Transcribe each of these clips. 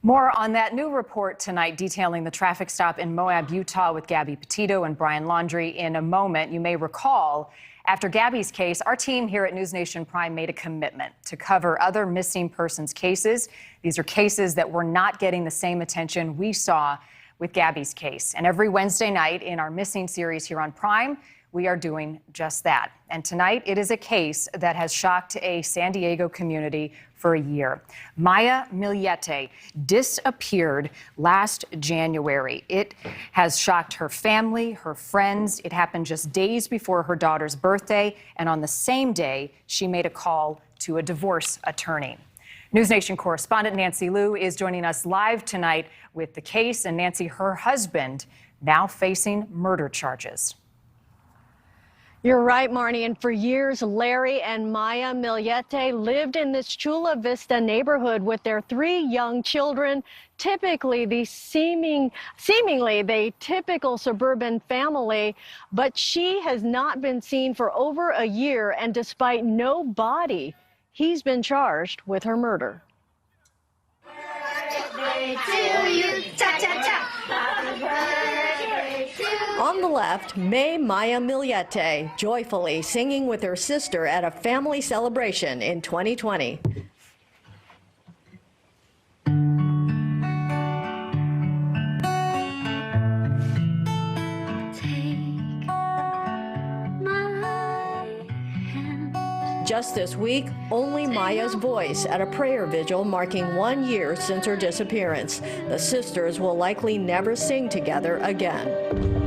More on that new report tonight detailing the traffic stop in Moab, Utah with Gabby Petito and Brian Laundrie in a moment. You may recall, after Gabby's case, our team here at NewsNation Prime made a commitment to cover other missing persons cases. These are cases that were not getting the same attention we saw with Gabby's case. And every Wednesday night in our Missing series here on Prime, we are doing just that. And tonight, it is a case that has shocked a San Diego community for a year. Maya Millete disappeared last January. It has shocked her family, her friends. It happened just days before her daughter's birthday. And on the same day, she made a call to a divorce attorney. NewsNation correspondent Nancy Liu is joining us live tonight with the case. And Nancy, her husband, now facing murder charges. You're right, Marnie, and for years, Larry and Maya Millete lived in this Chula Vista neighborhood with their 3 young children, typically seemingly the typical suburban family, but she has not been seen for over a year, and despite no body, he's been charged with her murder. On the left, Maya Millete, joyfully singing with her sister at a family celebration in 2020. Just this week, only Maya's voice at a prayer vigil marking 1 year since her disappearance. The sisters will likely never sing together again.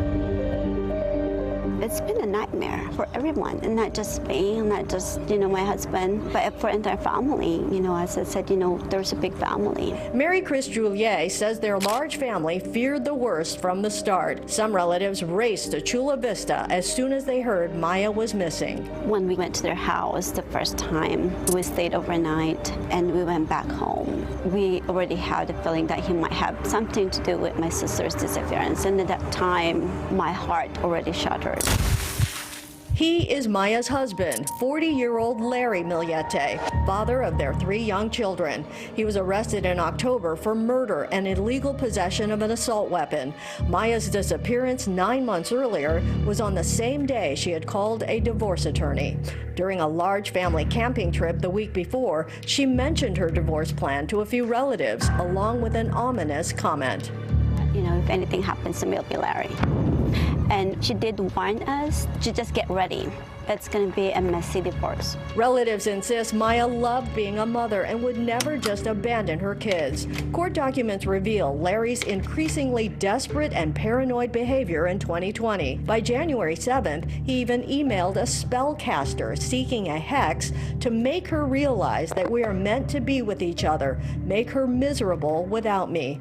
It's been a nightmare for everyone, and not just me, not just, my husband, but for entire family. As I said, there's a big family. Mary Chris Juliet says their large family feared the worst from the start. Some relatives raced to Chula Vista as soon as they heard Maya was missing. When we went to their house the first time, we stayed overnight and we went back home. We already had a feeling that he might have something to do with my sister's disappearance, and at that time, my heart already shattered. He is Maya's husband, 40-year-old Larry Millete, father of their 3 young children. He was arrested in October for murder and illegal possession of an assault weapon. Maya's disappearance 9 months earlier was on the same day she had called a divorce attorney. During a large family camping trip the week before, she mentioned her divorce plan to a few relatives, along with an ominous comment. If anything happens to me, it'll be Larry. And she did warn us to just get ready. It's going to be a messy divorce. Relatives insist Maya loved being a mother and would never just abandon her kids. Court documents reveal Larry's increasingly desperate and paranoid behavior in 2020. By January 7th, he even emailed a spellcaster seeking a hex to make her realize that we are meant to be with each other, make her miserable without me.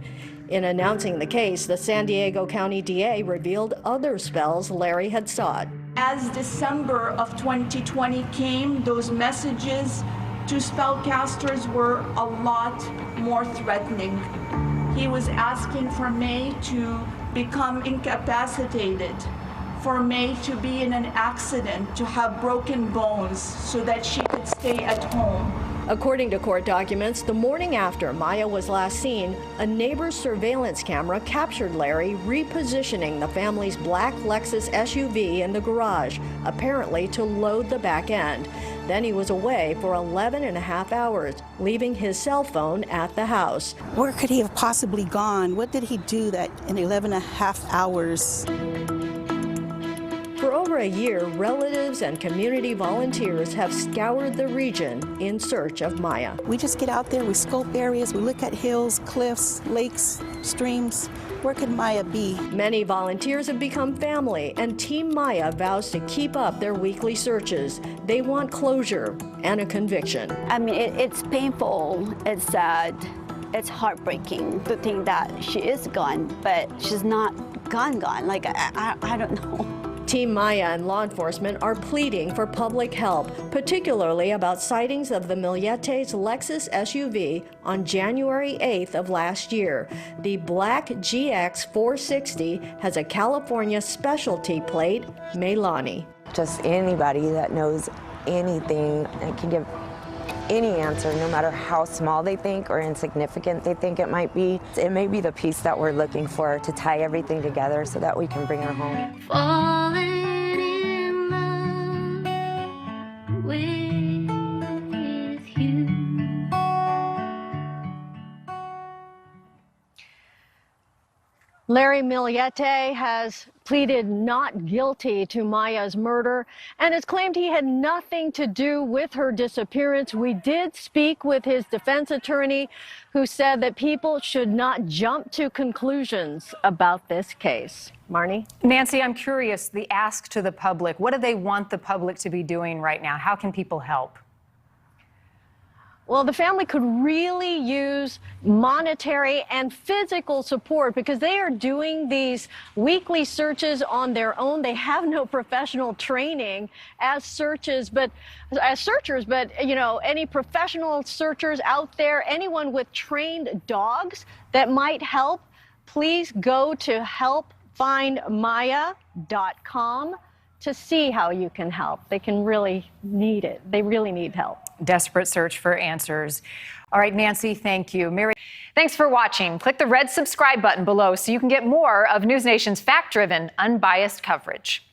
In announcing the case, the San Diego County DA revealed other spells Larry had sought. As December of 2020 came, those messages to spellcasters were a lot more threatening. He was asking for May to become incapacitated, for May to be in an accident, to have broken bones so that she could stay at home. According to court documents, the morning after Maya was last seen, a neighbor's surveillance camera captured Larry repositioning the family's black Lexus SUV in the garage, apparently to load the back end. Then he was away for 11.5 hours, leaving his cell phone at the house. Where could he have possibly gone? What did he do that in 11.5 hours? For over a year, relatives and community volunteers have scoured the region in search of Maya. We just get out there, we scope areas, we look at hills, cliffs, lakes, streams. Where could Maya be? Many volunteers have become family, and Team Maya vows to keep up their weekly searches. They want closure and a conviction. It's painful, it's sad, it's heartbreaking to think that she is gone, but she's not gone. I don't know. Team Maya and law enforcement are pleading for public help, particularly about sightings of the Millete's Lexus SUV on January 8th of last year. The black GX 460 has a California specialty plate, Meilani. Just anybody that knows anything and can give any answer, no matter how small they think or insignificant they think it might be. It may be the piece that we're looking for to tie everything together so that we can bring her home. Falling in love with you. Larry Millete has pleaded not guilty to Maya's murder and has claimed he had nothing to do with her disappearance. We did speak with his defense attorney, who said that people should not jump to conclusions about this case. Marnie? Nancy, I'm curious, the ask to the public, what do they want the public to be doing right now? How can people help? Well, the family could really use monetary and physical support because they are doing these weekly searches on their own. They have no professional training as searchers, but you know, any professional searchers out there, anyone with trained dogs that might help, please go to helpfindmaya.com to see how you can help. They can really need it. They really need help. Desperate search for answers. All right, Nancy, thank you. Mary, thanks for watching. Click the red subscribe button below so you can get more of NewsNation's fact-driven, unbiased coverage.